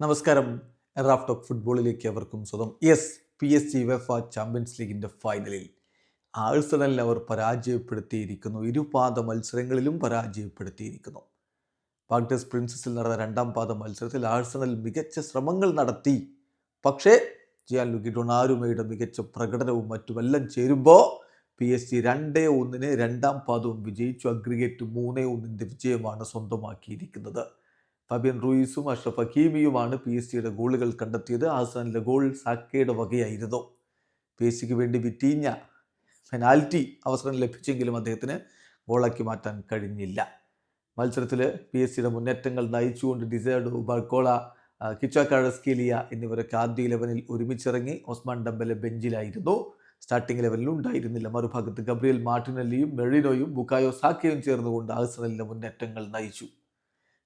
നമസ്കാരം. Raf talk ഫുട്ബോളിലേക്ക് അവർക്കും സ്വന്തം. യെസ്, PSG ഉവേഫ ചാമ്പ്യൻസ് ലീഗിൻ്റെ ഫൈനലിൽ ആഴ്സണലിനെ അവർ പരാജയപ്പെടുത്തിയിരിക്കുന്നു. ഇരുപാദ മത്സരങ്ങളിലും പരാജയപ്പെടുത്തിയിരിക്കുന്നു. പാർക്ക് ഡെസ് പ്രിൻസസിൽ നടന്ന രണ്ടാം പാദ മത്സരത്തിൽ ആഴ്സണൽ മികച്ച ശ്രമങ്ങൾ നടത്തി. പക്ഷേ ജിയാൻലുക്കി ഡൊണാരുമയുടെ മികച്ച പ്രകടനവും മറ്റുമെല്ലാം ചേരുമ്പോൾ PSG 2-1 രണ്ടാം പാദവും വിജയിച്ചു. അഗ്രിഗേറ്റ് 3-1 വിജയമാണ് സ്വന്തമാക്കിയിരിക്കുന്നത്. ഫാബിയൻ റൂയിസും അഷ്റഫ് ഹക്കീമിയുമാണ് PSG ഗോളുകൾ കണ്ടെത്തിയത്. ആഴ്സണലിൻ്റെ ഗോൾ സാക്കയുടെ വകയായിരുന്നു. PSG വേണ്ടി വിറ്റീഞ്ഞ പെനാൽറ്റി അവസരം ലഭിച്ചെങ്കിലും അദ്ദേഹത്തിന് ഗോളാക്കി മാറ്റാൻ കഴിഞ്ഞില്ല. മത്സരത്തിൽ PSG മുന്നേറ്റങ്ങൾ നയിച്ചുകൊണ്ട് ഡിസേർഡോ, ബർക്കോള, കിച്ച കഴസ്കേലിയ എന്നിവരൊക്കെ ആദ്യ 11 ഒരുമിച്ചിറങ്ങി. ഒസ്മാൻ ഡെംബലെ ബെഞ്ചിലായിരുന്നു, സ്റ്റാർട്ടിംഗ് ലെവലിൽ ഉണ്ടായിരുന്നില്ല. മറുഭാഗത്ത് ഗബ്രിയൽ മാർട്ടിനെല്ലിയും മെറിനോയും ബുക്കായോ സാക്കയും ചേർന്നുകൊണ്ട് ആഴ്സണലിൻ്റെ മുന്നേറ്റങ്ങൾ നയിച്ചു.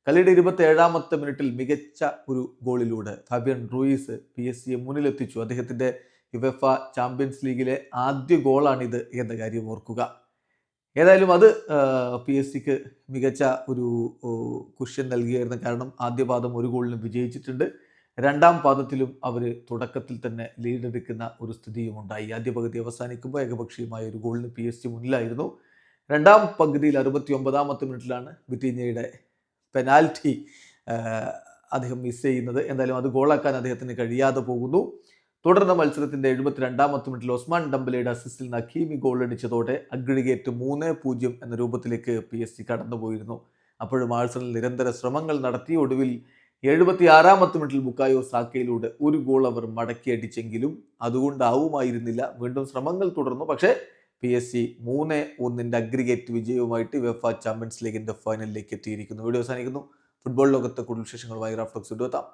കളിയുടെ 27ാമത്തെ മിനിറ്റിൽ മികച്ച ഒരു ഗോളിലൂടെ ഫാബിയൻ റൂയിസ് PSG മുന്നിലെത്തിച്ചു. അദ്ദേഹത്തിൻ്റെ ഉവേഫ ചാമ്പ്യൻസ് ലീഗിലെ ആദ്യ ഗോളാണിത് എന്ന കാര്യം ഓർക്കുക. ഏതായാലും അത് PSG മികച്ച ഒരു കുഷ്യൻ നൽകിയായിരുന്നു. കാരണം ആദ്യ പാദം ഒരു ഗോളിന് വിജയിച്ചിട്ടുണ്ട്. രണ്ടാം പാദത്തിലും അവർ തുടക്കത്തിൽ തന്നെ ലീഡെടുക്കുന്ന ഒരു സ്ഥിതിയും ഉണ്ടായി. ആദ്യ പകുതി അവസാനിക്കുമ്പോൾ ഏകപക്ഷീയമായ ഒരു ഗോളിന് PSG മുന്നിലായിരുന്നു. രണ്ടാം പകുതിയിൽ 69ാമത്തെ മിനിറ്റിലാണ് വിറ്റീഞ്ഞയുടെ പെനാൽറ്റി അദ്ദേഹം മിസ് ചെയ്യുന്നത്. എന്തായാലും അത് ഗോളാക്കാൻ അദ്ദേഹത്തിന് കഴിയാതെ പോകുന്നു. തുടർന്ന മത്സരത്തിൻ്റെ 72ാമത്തെ മിനിറ്റിൽ ഒസ്മാൻ ഡെംബലയുടെ അസിസ്റ്റിൽ നിന്ന് ഹക്കീമി ഗോൾ അടിച്ചതോടെ അഗ്രിഗേറ്റ് 3-0 എന്ന രൂപത്തിലേക്ക് PSG കടന്നുപോയിരുന്നു. അപ്പോഴും ആഴ്സണൽ നിരന്തര ശ്രമങ്ങൾ നടത്തി. ഒടുവിൽ 76ാമത്തെ മിനിറ്റിൽ ബുക്കായോ സാക്കയിലൂടെ ഒരു ഗോൾ അവർ മടക്കിയടിച്ചെങ്കിലും അതുകൊണ്ടാവുമായിരുന്നില്ല. വീണ്ടും ശ്രമങ്ങൾ തുടർന്നു. പക്ഷേ PSG 3-1 അഗ്രിഗേറ്റ് വിജയവുമായിട്ട് ഉവേഫ ചാമ്പ്യൻസ് ലീഗിൻ്റെ ഫൈനലിലേക്ക് എത്തിയിരിക്കുന്നു. വീഡിയോ അവസാനിക്കുന്നു. ഫുട്ബോൾ ലോകത്തെ കൂടുതൽ വിശേഷങ്ങളുമായി റാഫ് ടോക്സ് എത്താം.